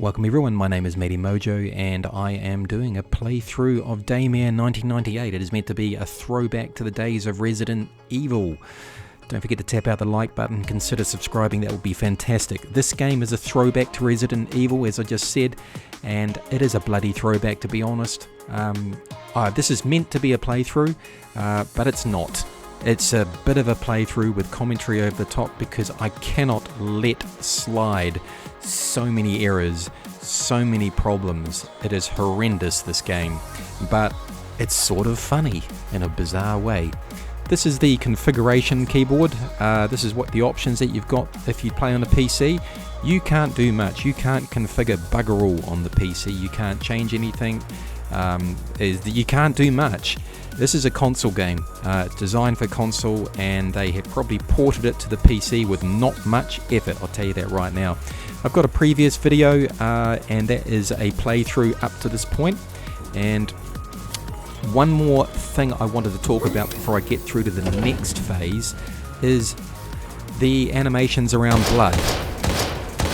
Welcome everyone, my name is Matey Mojo and I am doing a playthrough of Daymare 1998. It is meant to be a throwback to the days of Resident Evil. Don't forget to tap out the like button, consider subscribing, that would be fantastic. This game is a throwback to Resident Evil, as I just said, and it is a bloody throwback, to be honest. This is meant to be a playthrough, but it's not. It's a bit of a playthrough with commentary over the top because I cannot let slide so many errors, so many problems. It is horrendous, this game, but it's sort of funny in a bizarre way. This is the configuration keyboard. This is what the options that you've got if you play on a PC. You can't do much. You can't configure bugger all on the PC. You can't change anything. You can't do much. This is a console game. It's designed for console, and they have probably ported it to the PC with not much effort, I'll tell you that right now. I've got a previous video, and that is a playthrough up to this point. And one more thing I wanted to talk about before I get through to the next phase is the animations around blood.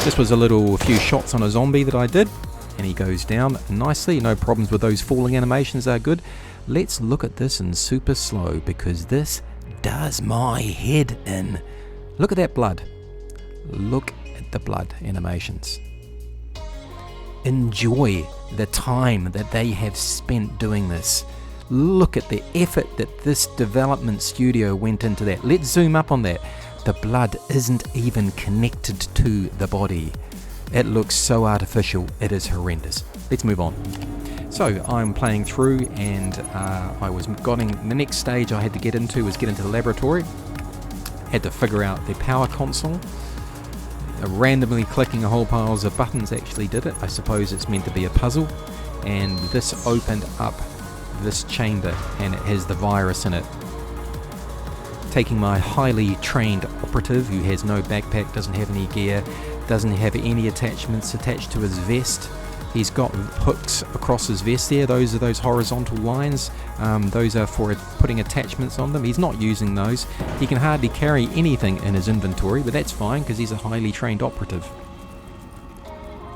This was a few shots on a zombie that I did, and he goes down nicely. No problems with those falling animations, they're good. Let's look at this in super slow because this does my head in. Look at that blood. Look at the blood animations. Enjoy the time that they have spent doing this. Look at the effort that this development studio went into that. Let's zoom up on that. The blood isn't even connected to the body. It looks so artificial, it is horrendous. Let's move on. So I'm playing through, and the next stage I had to get into was get into the laboratory. Had to figure out the power console. Randomly clicking a whole piles of buttons actually did it. I suppose it's meant to be a puzzle. And this opened up this chamber, and it has the virus in it. Taking my highly trained operative who has no backpack, doesn't have any gear, doesn't have any attachments attached to his vest. He's got hooks across his vest there. Those are those horizontal lines. Those are for putting attachments on them. He's not using those. He can hardly carry anything in his inventory, but that's fine because he's a highly trained operative.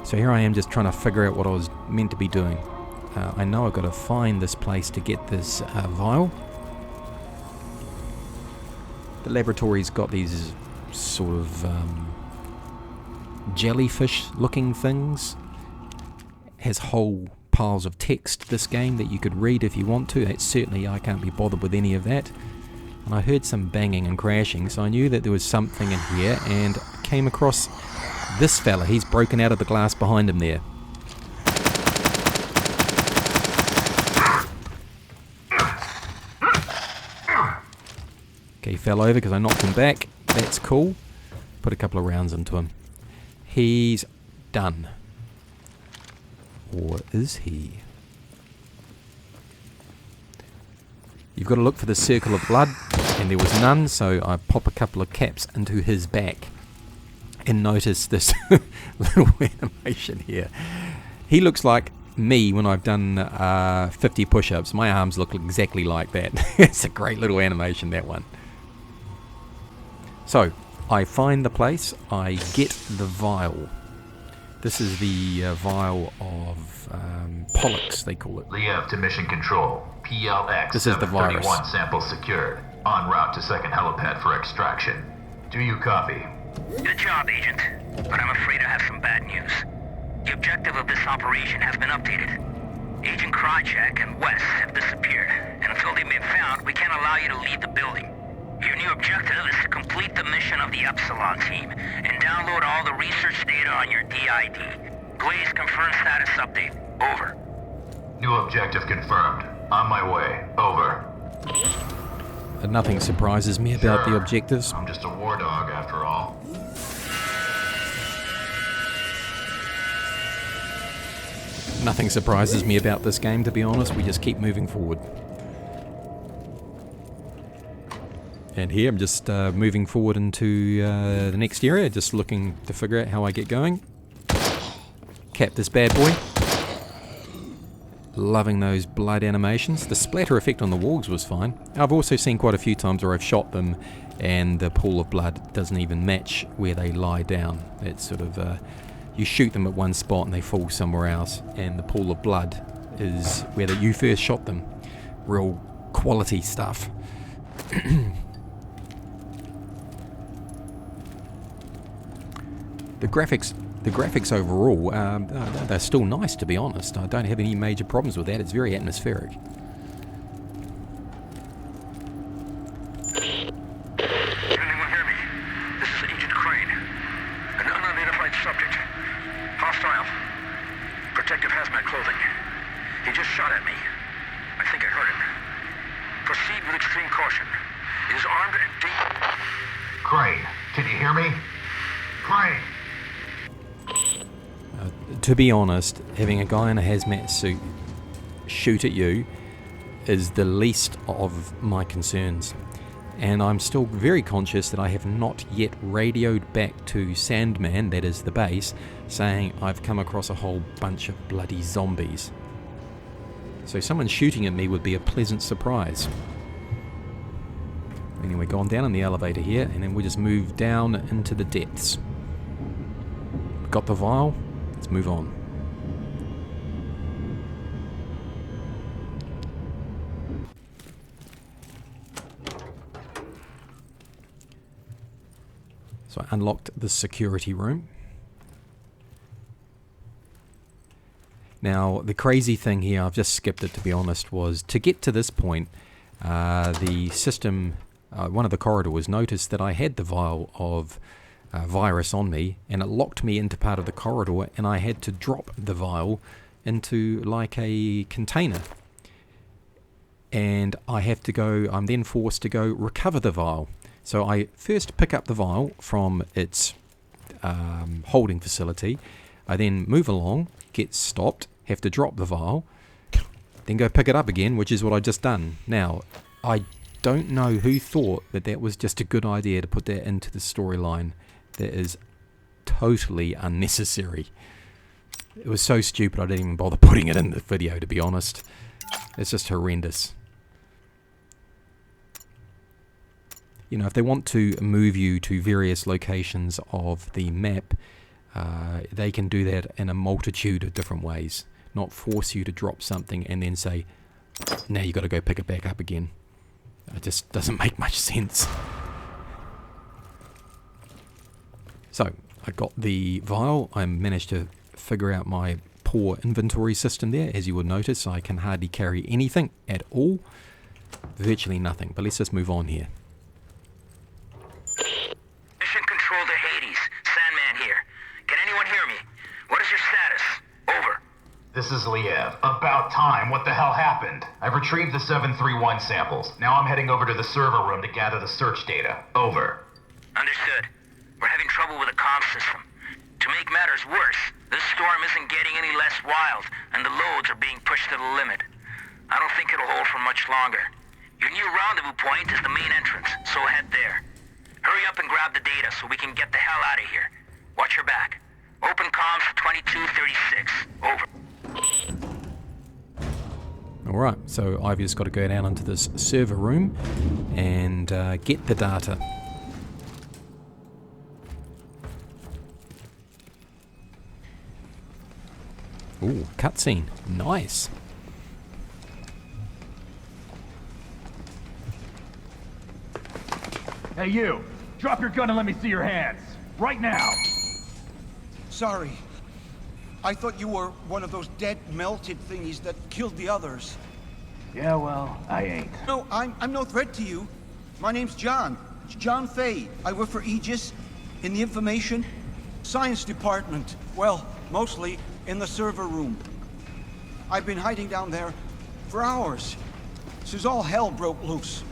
So here I am just trying to figure out what I was meant to be doing. I know I've got to find this place to get this vial. The laboratory's got these sort of jellyfish looking things. Has whole piles of text, this game, that you could read if you want to. I can't be bothered with any of that. And I heard some banging and crashing, so I knew that there was something in here, and came across this fella. He's broken out of the glass behind him there. Okay, he fell over because I knocked him back. That's cool. Put a couple of rounds into him. He's done. Or is he? You've got to look for the circle of blood, and there was none, so I pop a couple of caps into his back and notice this little animation here. He looks like me when I've done 50 push-ups. My arms look exactly like that. It's a great little animation, that one. So I find the place, I get the vial. This is the vial of Pollux, they call it. Liev to mission control. PLX this is the virus. 31 sample secured. En route to second helipad for extraction. Do you copy? Good job, Agent. But I'm afraid I have some bad news. The objective of this operation has been updated. Agent Krychek and Wes have disappeared, and until they've been found, we can't allow you to leave the building. Your new objective is to complete the mission of the Epsilon team and download all the research data on your DID. Please confirm status update. Over. New objective confirmed. On my way. Over. Nothing surprises me about the objectives. I'm just a war dog after all. Nothing surprises me about this game, to be honest. We just keep moving forward. And here I'm just moving forward into the next area, just looking to figure out how I get going. Cap this bad boy. Loving those blood animations. The splatter effect on the walls was fine. I've also seen quite a few times where I've shot them and the pool of blood doesn't even match where they lie down. It sort of you shoot them at one spot and they fall somewhere else, and the pool of blood is where you first shot them. Real quality stuff. The graphics overall, they're still nice, to be honest. I don't have any major problems with that. It's very atmospheric. Can anyone hear me? This is Agent Crane. An unidentified subject. Hostile. Protective hazmat clothing. He just shot at me. I think I heard him. Proceed with extreme caution. He is armed and deep. Crane, can you hear me? Crane! To be honest, having a guy in a hazmat suit shoot at you is the least of my concerns. And I'm still very conscious that I have not yet radioed back to Sandman, that is the base, saying I've come across a whole bunch of bloody zombies. So someone shooting at me would be a pleasant surprise. Anyway, gone down in the elevator here, and then we just move down into the depths. Got the vial, let's move on. So I unlocked the security room. Now, the crazy thing here, I've just skipped it to be honest, was to get to this point, the system, one of the corridors noticed that I had the vial of virus on me, and it locked me into part of the corridor, and I had to drop the vial into like a container. And I'm then forced to go recover the vial. So I first pick up the vial from its holding facility. I then move along, get stopped, have to drop the vial, then go pick it up again, which is what I've just done. Now, I don't know who thought that that was just a good idea to put that into the storyline. That is totally unnecessary. It was so stupid I didn't even bother putting it in the video, to be honest. It's just horrendous. You know, if they want to move you to various locations of the map, they can do that in a multitude of different ways. Not force you to drop something and then say, now you've got to go pick it back up again. It just doesn't make much sense. So, I got the vial. I managed to figure out my poor inventory system there. As you would notice, I can hardly carry anything at all. Virtually nothing. But let's just move on here. Mission control to Hades. Sandman here. Can anyone hear me? What is your status? Over. This is Liev. About time. What the hell happened? I've retrieved the 731 samples. Now I'm heading over to the server room to gather the search data. Over. Understood. We're having trouble with the comm system. To make matters worse, this storm isn't getting any less wild, and the loads are being pushed to the limit. I don't think it'll hold for much longer. Your new rendezvous point is the main entrance, so head there. Hurry up and grab the data so we can get the hell out of here. Watch your back. Open comms for 2236. Over. Alright, so I've just got to go down into this server room and get the data. Ooh, cutscene. Nice. Hey you! Drop your gun and let me see your hands! Right now! Sorry. I thought you were one of those dead, melted thingies that killed the others. Yeah, well, I ain't. No, I'm no threat to you. My name's John. John Fay. I work for Aegis in the information science department. Well, mostly in the server room. I've been hiding down there for hours, since all hell broke loose.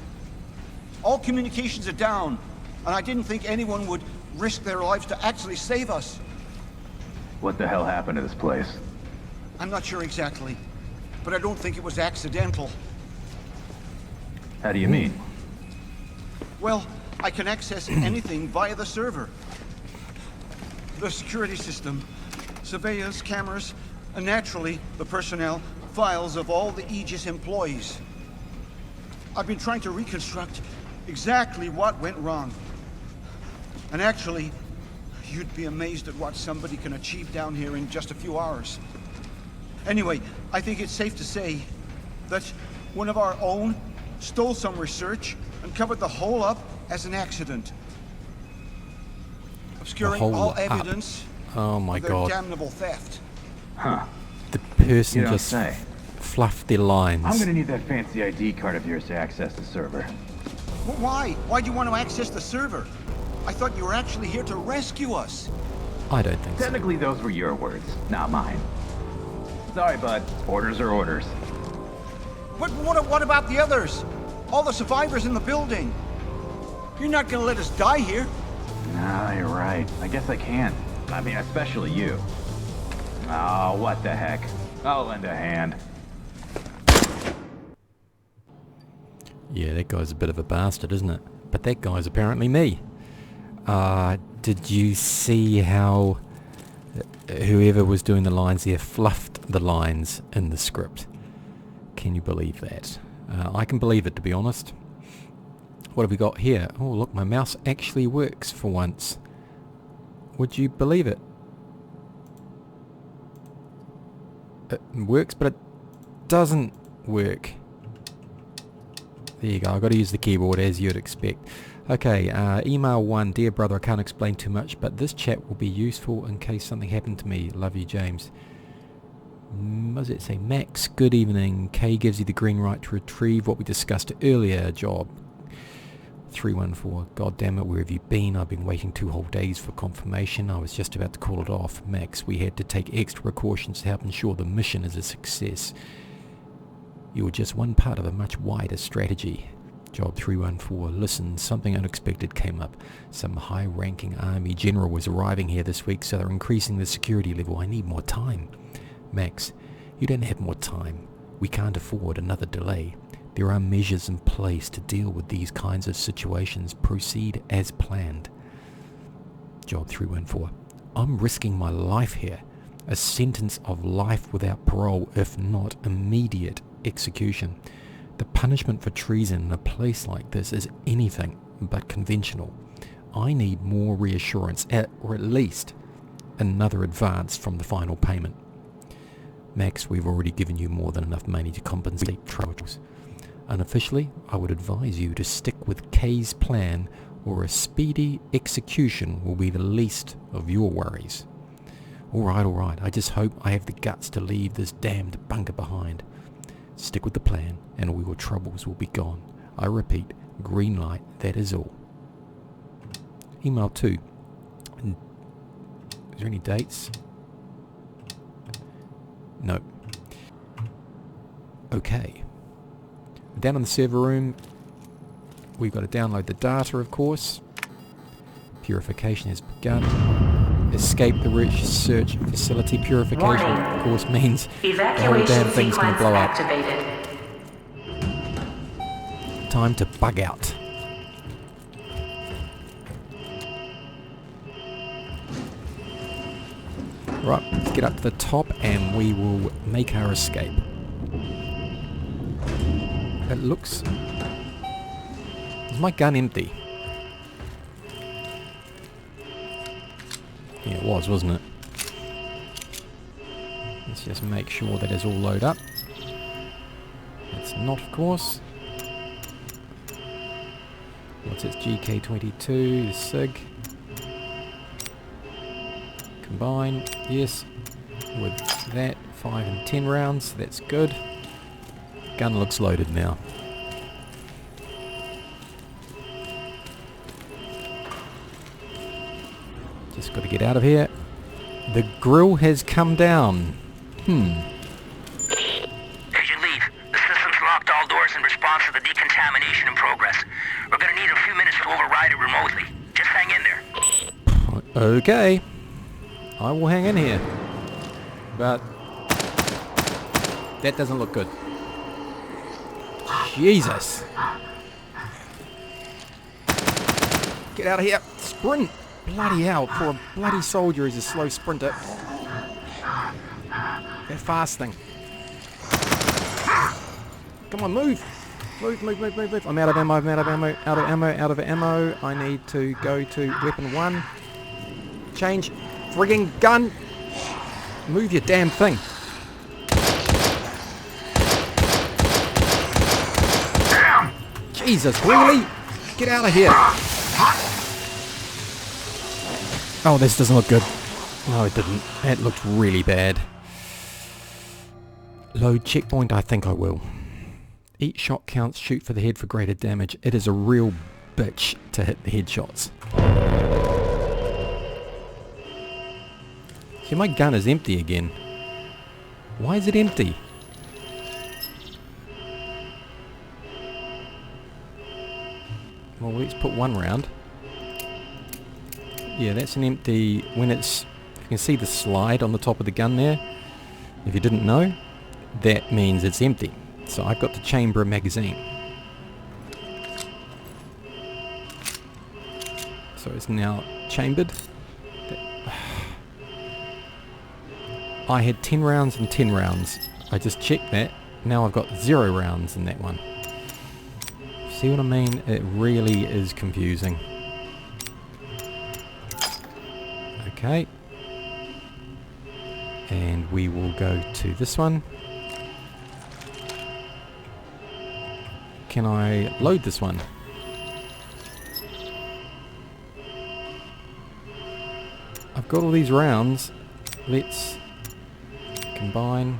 All communications are down, and I didn't think anyone would risk their lives to actually save us. What the hell happened to this place? I'm not sure exactly, but I don't think it was accidental. How do you mean? Well, I can access anything via the server. The security system, surveillance cameras, and naturally, the personnel files of all the Aegis employees. I've been trying to reconstruct exactly what went wrong. And actually, You'd be amazed at what somebody can achieve down here in just a few hours. Anyway, I think it's safe to say that one of our own stole some research and covered the whole up as an accident. Obscuring all evidence Oh my of their god. damnable theft. Huh. The person You don't just say. fluffed their lines. I'm gonna need that fancy ID card of yours to access the server. Why? Why do you want to access the server? I thought you were actually here to rescue us. I don't think so. Technically, those were your words, not mine. Sorry, bud. Orders are orders. But what about the others? All the survivors in the building. You're not gonna let us die here. Nah, you're right. I guess I can't. I mean, especially you. Oh, what the heck. I'll lend a hand. Yeah, that guy's a bit of a bastard, isn't it? But that guy's apparently me. Did you see how whoever was doing the lines there fluffed the lines in the script? Can you believe that? I can believe it, to be honest. What have we got here? Oh, look, my mouse actually works for once. Would you believe it? It works, but it doesn't work. There you go, I've got to use the keyboard as you'd expect. Okay, email 1. Dear brother, I can't explain too much, but this chat will be useful in case something happened to me. Love you, James. What does it say? Max, good evening. Kay gives you the green right to retrieve what we discussed earlier. Job 314. God damn it, where have you been? I've been waiting 2 whole days for confirmation. I was just about to call it off. Max, we had to take extra precautions to help ensure the mission is a success. You were just one part of a much wider strategy. Job 314. Listen, something unexpected came up. Some high-ranking army general was arriving here this week, so they're increasing the security level. I need more time. Max, you don't have more time. We can't afford another delay. There are measures in place to deal with these kinds of situations. Proceed as planned. Job 314. I'm risking my life here. A sentence of life without parole, if not immediate execution. The punishment for treason in a place like this is anything but conventional. I need more reassurance, or at least another advance from the final payment. Max, we've already given you more than enough money to compensate troubles. Unofficially, I would advise you to stick with Kay's plan, or a speedy execution will be the least of your worries. Alright, I just hope I have the guts to leave this damned bunker behind. Stick with the plan, and all your troubles will be gone. I repeat, green light, that is all. Email 2. Is there any dates? No. Okay. Down in the server room, we've got to download the data, of course. Purification has begun. Escape the research facility. Purification, of course, means the whole damn thing's going to blow up. Time to bug out. Right, let's get up to the top and we will make our escape. It looks... Is my gun empty? Yeah, it was, wasn't it? Let's just make sure that is all loaded up. It's not, of course. What's its GK22? The SIG. Combine, yes. With that, 5 and 10 rounds. That's good. Gun looks loaded now. Just got to get out of here. The grill has come down. Agent Leave, the system's locked all doors in response to the decontamination in progress. We're gonna need a few minutes to override it remotely. Just hang in there. Okay. I will hang in here. But that doesn't look good. Jesus. Get out of here. Sprint. Bloody hell. For a bloody soldier, he's a slow sprinter. That fast thing. Come on, move. Move. I'm out of ammo. I need to go to weapon 1. Change frigging gun. Move your damn thing. Jesus, really? Get out of here. Oh, this doesn't look good. No, it didn't. That looked really bad. Load checkpoint, I think I will. Each shot counts, shoot for the head for greater damage. It is a real bitch to hit the headshots. See, my gun is empty again. Why is it empty? Well, let's put one round. Yeah, that's an empty... When it's... You can see the slide on the top of the gun there. If you didn't know, that means it's empty. So I've got to chamber a magazine. So it's now chambered. I had 10 rounds and 10 rounds. I just checked that. Now I've got 0 rounds in that one. See what I mean? It really is confusing. Okay. And we will go to this one. Can I load this one? I've got all these rounds. Let's combine.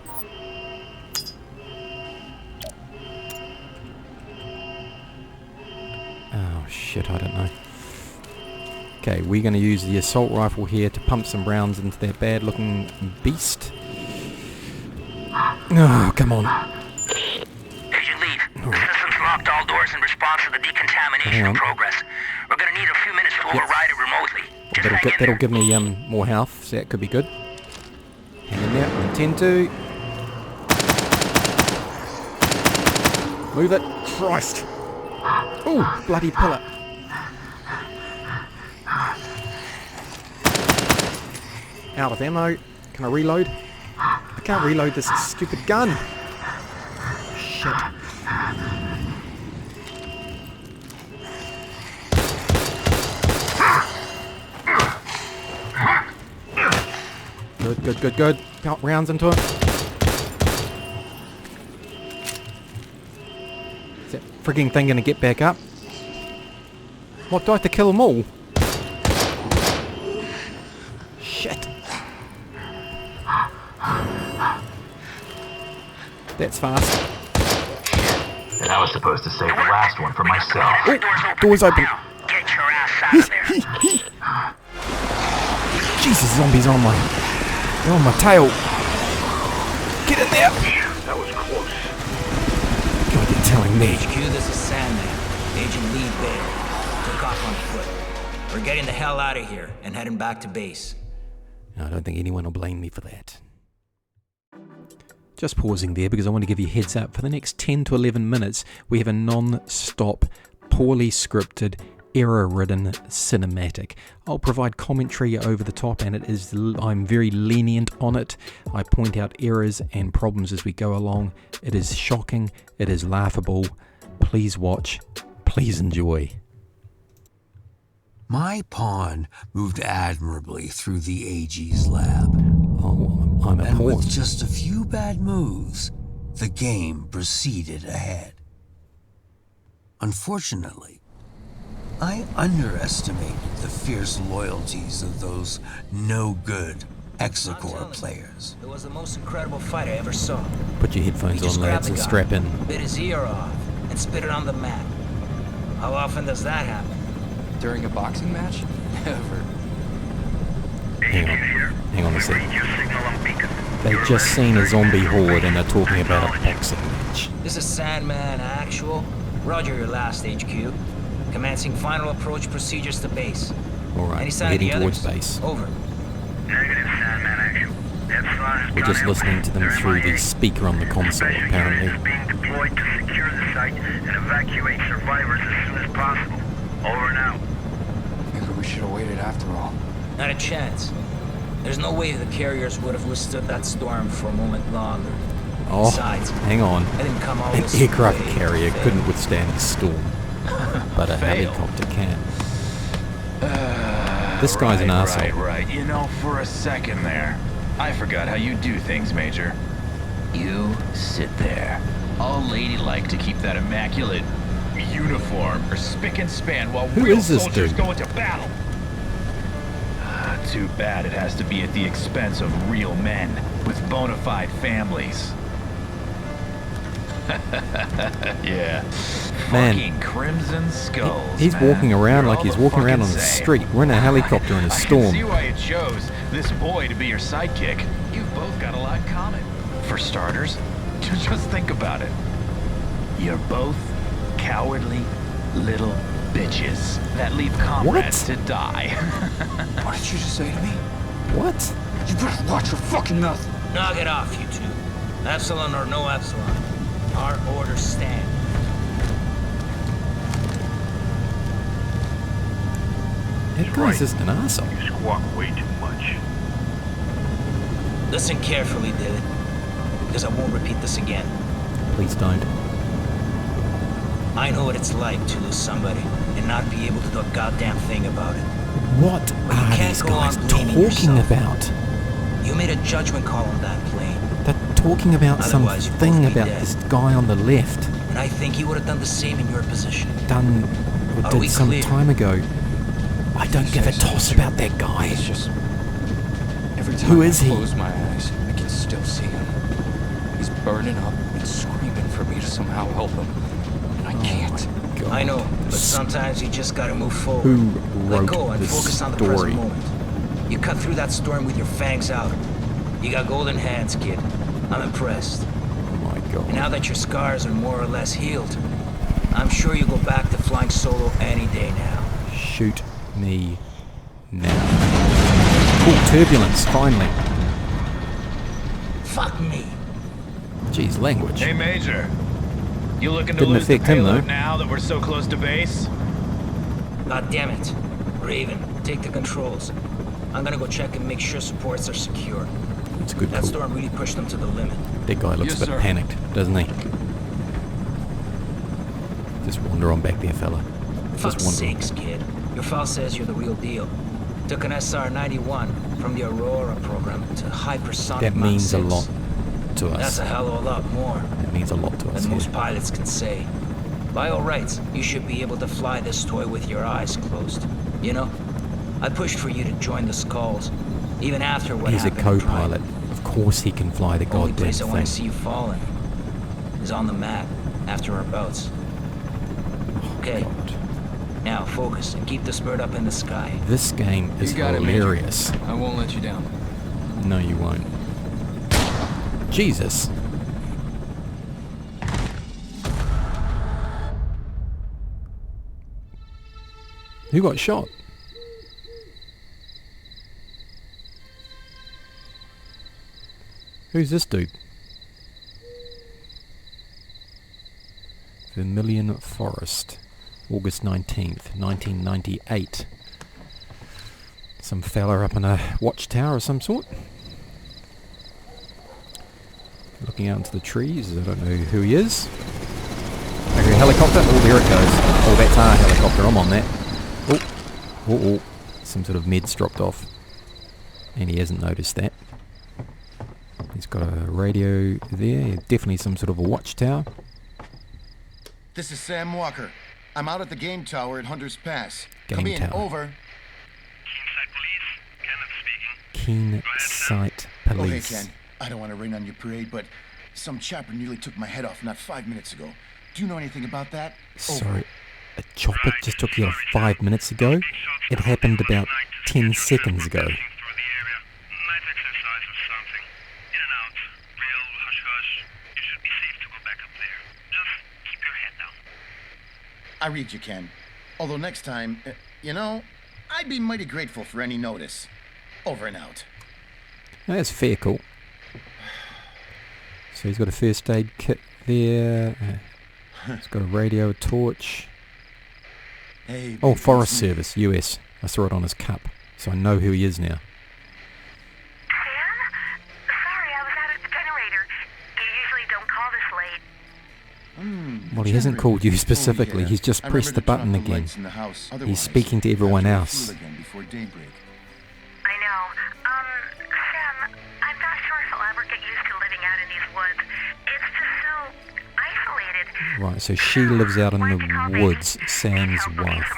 Oh shit, I don't know. Okay, we're going to use the assault rifle here to pump some rounds into that bad looking beast. Oh, come on. Agent Lead, the system's locked all doors in response to the decontamination in progress. We're going to need a few minutes to override it remotely. That'll give me more health, so that could be good. Hang in there, I intend to. Move it. Christ. Oh, bloody pillar. Out of ammo. Can I reload? I can't reload this stupid gun. Shit. Good. Got rounds into him. Is that frigging thing gonna get back up? What, do I have to kill them all? Shit. That's fast. And I was supposed to save the last one for myself. Oh, door's open. Get your ass out of there. Jesus, zombies are on my... They're on my tail. Get in there. That was close. God, you're telling me. HQ, this is Sandman. Agent Lee Bailey. Took off on foot. We're getting the hell out of here and heading back to base. No, I don't think anyone will blame me for that. Just pausing there because I want to give you a heads up. For the next 10 to 11 minutes, we have a non-stop, poorly scripted, error-ridden cinematic. I'll provide commentary over the top, and I'm very lenient on it. I point out errors and problems as we go along. It is shocking. It is laughable. Please watch. Please enjoy. My pawn moved admirably through the AG's lab. Oh, I'm a And pawn. with just a few bad moves, the game proceeded ahead. Unfortunately, I underestimated the fierce loyalties of those no-good Hexacore players. It was the most incredible fight I ever saw. Put your headphones He just on, grabbed lads, the and guy, strap in. bit his ear off, and spit it on the map. How often does that happen? During a boxing match? Never. Hang on a sec. They've just seen a zombie horde and they're talking about a boxing match. This is Sandman Actual. Roger your last HQ. Commencing final approach procedures to base. Alright, Any we're sign of heading the towards others? base. Over. Negative, Sandman Actual. We're just listening to them through the speaker on the console, apparently. Is being deployed to secure the site and evacuate survivors as soon as possible. Over now. Maybe we should have waited after all. Not a chance. There's no way the carriers would have withstood that storm for a moment longer. Oh, Besides, hang on. I didn't come all An this aircraft way. carrier couldn't withstand a storm, but a helicopter can. This guy's an arsehole. Right. You know, for a second there, I forgot how you do things, Major. You sit there, all ladylike to keep that immaculate uniform or spick and span while Who real is this soldiers dude? go into battle. Too bad it has to be at the expense of real men with bona fide families. Yeah. Man. Fucking crimson skulls. He's man. walking around You're like all he's the walking around on fucking the same. street. We're in a helicopter in a I can storm. see why it chose this boy to be your sidekick. You've both got a lot in common. For starters, just think about it. You're both cowardly little bitches that leave comrades to die. What did you just say to me? What? You better watch your fucking mouth. Knock it off, you two. Epsilon or no Epsilon. Our orders stand. That guy's just an arsehole. You squawk way too much. Listen carefully, David, because I won't repeat this again. Please don't. I know what it's like to lose somebody and not be able to do a goddamn thing about it. What But you are can't these go on guys blaming talking yourself. about? You made a judgment call on that plane, They're talking about Otherwise, you'd something both be about dead. this guy on the left. and I think he would have done the same in your position. Done or Are did we some clear? time ago. I don't give a toss about that guy. It's just every time Who I is he? close my eyes, I can still see him. He's burning up and screaming for me to somehow help him, and I can't. God. I know, but sometimes you just gotta move forward. Who Let wrote go and this focus on the story? present moment. You cut through that storm with your fangs out. You got golden hands, kid. I'm impressed. Oh my god. And now that your scars are more or less healed, I'm sure you go back to flying solo any day now. Shoot me now. Cool, turbulence, finally. Fuck me. Jeez, language. Hey, Major. You looking to Didn't lose the affect him, payload though. now that we're so close to base? God damn it. Raven, take the controls. I'm gonna go check and make sure supports are secure. It's a good That call. storm really pushed them to the limit. That guy looks Yes, a bit sir. panicked, doesn't he? Just wander on back there, fella. Just Fuck's wander on. sakes, kid. Your file says you're the real deal. Took an SR-91 from the Aurora program to hypersonic That means a Mach 6. lot to That's us. a hell of a lot more That means a lot to us than most here. pilots can say. By all rights, you should be able to fly this toy with your eyes closed. You know, I pushed for you to join the Skulls, even after what He's a happened in co-pilot. Prime. Of course he can fly the Only goddamn place I want thing. to see you falling is on the mat after our bouts. Okay, God. now focus and keep this bird up in the sky. This game is You got it, Major. hilarious. I won't let you down. No, you won't. Jesus. Who got shot? Who's this dude? Vermilion Forest, August 19th, 1998. Some fella up in a watchtower of some sort. Looking out into the trees. I don't know who he is. Okay, helicopter. Oh, there it goes. Oh, that's our helicopter. I'm on that. Oh. Some sort of meds dropped off. And he hasn't noticed that. He's got a radio there. Definitely some sort of a watchtower. This is Sam Walker. I'm out at the game tower at Hunter's Pass. Game Come in, tower. over. Keen Sight Oh, hey, Police. Ken. I don't want to rain on your parade, but some chopper nearly took my head off not 5 minutes ago. Do you know anything about that? Sorry, a chopper just took you off 5 minutes ago? It happened about 10 seconds ago. I read you, Ken. Although next time, you know, I'd be mighty grateful for any notice. Over and out. That's fair, cool. So he's got a first aid kit there. He's got a radio, a torch. Hey, Oh, baby, Forest it's me. Service, US. I saw it on his cup, so I know who he is now. Sam? Sorry, I was out at the generator. You usually don't call this late. Well, he hasn't called you specifically. He's just pressed the button again. He's speaking to everyone else. I know. Sam, I'm not sure if I'll ever get used to living out in these woods. It's just so isolated. Right, so she lives out in the woods, Sam's wife.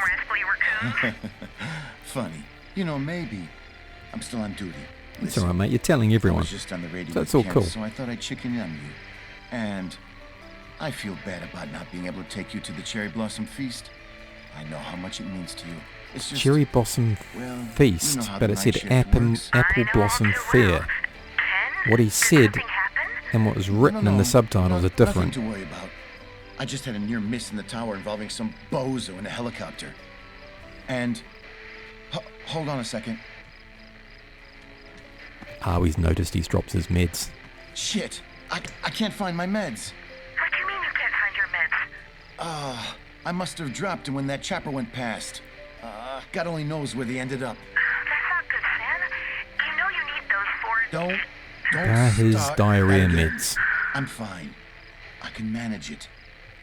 Funny. You know, maybe. I'm still on duty. It's alright, mate. You're telling everyone. I was just on the radio That's with all Ken, cool. so I thought I'd chicken in on you. And I feel bad about not being able to take you to the Cherry Blossom Feast. I know how much it means to you. It's just, Cherry Blossom well, Feast, you know how but the it night said shift Apple works. Blossom Fair. What he said and what was written in the subtitles are Nothing different. to worry about. I just had a near miss in the tower involving some bozo in a helicopter. And hold on a second. He's noticed he's dropped his meds. Shit! I can't find my meds. What do you mean you can't find your meds? I must have dropped them when that chopper went past. God only knows where they ended up. That's not good, Sam. You know you need those for... Don't His start diarrhea again. meds. I'm fine. I can manage it.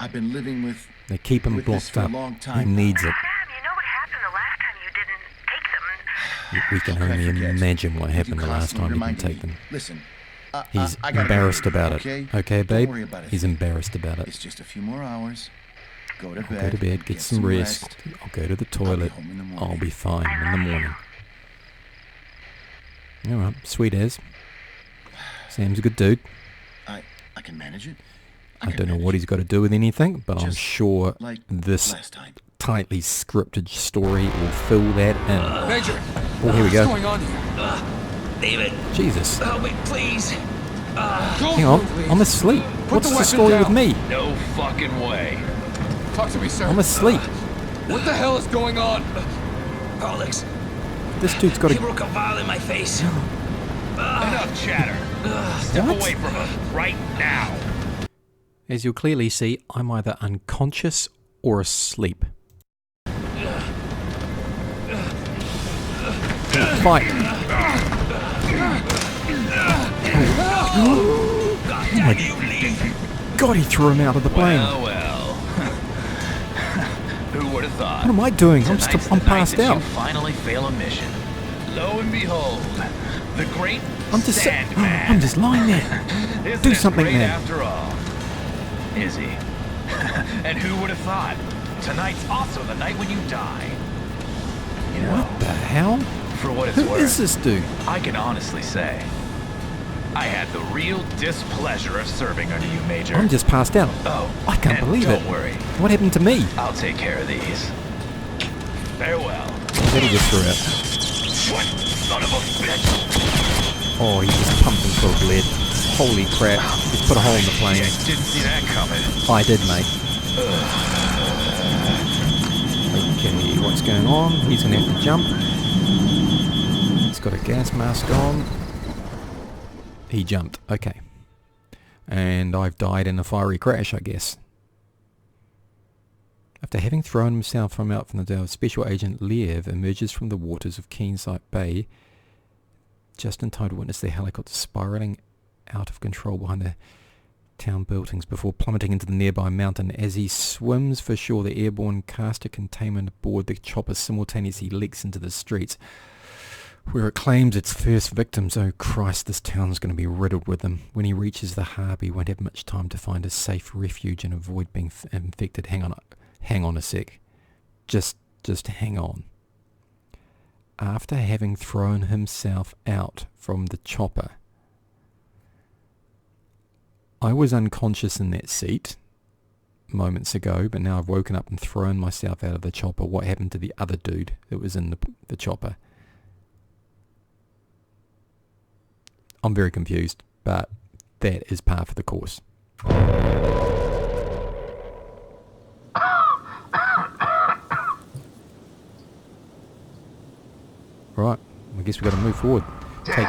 I've been living with... They keep him with this blocked for a up. long He time needs it. Sam, you know what happened the last time you didn't take them? We can How could I only forget? imagine what You happened the last constantly time he didn't reminded take me. them. Listen, He's I gotta embarrassed go, about okay? it. Okay, babe? Don't worry about it. He's embarrassed about it. It's just a few more hours. Go to I'll bed. go to bed, get some rest. I'll go to the toilet. home in the morning. I'll be fine in the morning. Alright, sweet as. Sam's a good dude. I can manage it. I don't know what he's got to do with anything, but I'm Just sure like this last time. tightly scripted story will fill that in. Major! Oh, here we go. What's going on here? David, Jesus. help me, please. Hang on, I'm asleep. What's the weapon story down. with me? No fucking way. Talk to me, sir. I'm asleep. What the hell is going on? Alex, This dude's got he a... broke a vial in my face. Enough chatter. Step What? away from him right now. As you'll clearly see, I'm either unconscious or asleep. Fight! Oh my God, he threw him out of the plane. Well. Who would have thought? What am I doing? I'm Tonight's I'm the night passed that out. You finally fail a mission. Lo and behold, the great I'm just Sandman. I'm just lying there. Isn't Do it something, great man. after all? Is he? And who would have thought? Tonight's also the night when you die. You know, What the hell? for what it's Who worth, is this dude? I can honestly say, I had the real displeasure of serving under you, Major. I'm just passed out. Oh, I can't and believe don't it. worry. What happened to me? I'll take care of these. Farewell. That'll get through it. What son of a bitch? Oh, he just pumped him full of lead. Holy crap. He's put a hole in the plane. Yeah, didn't see that coming. I did, mate. Okay, what's going on? He's going to have to jump. He's got a gas mask on. He jumped. Okay. And I've died in a fiery crash, I guess. After having thrown himself from out from the door, Special Agent Liev emerges from the waters of Keensight Bay, just in time to witness the helicopter spiraling out of control behind the town buildings before plummeting into the nearby mountain. As he swims for shore, the airborne caster containment aboard the chopper simultaneously leaks into the streets, where it claims its first victims. Oh Christ, this town's going to be riddled with them. When he reaches the harbour, he won't have much time to find a safe refuge and avoid being infected. Hang on a sec. Just hang on. After having thrown himself out from the chopper, I was unconscious in that seat moments ago, but now I've woken up and thrown myself out of the chopper. What happened to the other dude that was in the chopper? I'm very confused, but that is par for the course. Right, I guess we've got to move forward. Damn,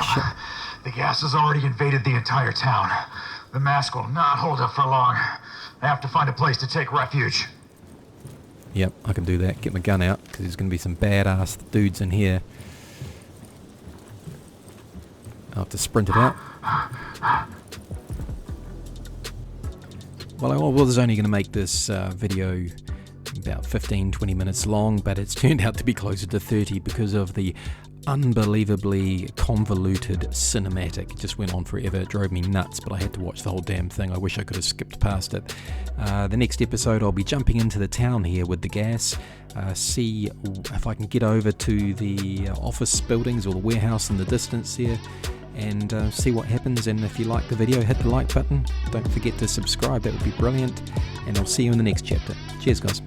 the gas has already invaded the entire town. The mask will not hold up for long. I have to find a place to take refuge. Yep, I can do that. Get my gun out, because there's going to be some badass dudes in here. I'll have to sprint it out. Well, I was only going to make this video about 15-20 minutes long, but it's turned out to be closer to 30 because of the unbelievably convoluted cinematic. It just went on forever. It drove me nuts, but I had to watch the whole damn thing. I wish I could have skipped past it. The next episode I'll be jumping into the town here with the gas, see if I can get over to the office buildings or the warehouse in the distance here, and see what happens. And if you like the video, hit the like button. Don't forget to subscribe, that would be brilliant. And I'll see you in the next chapter. Cheers, guys.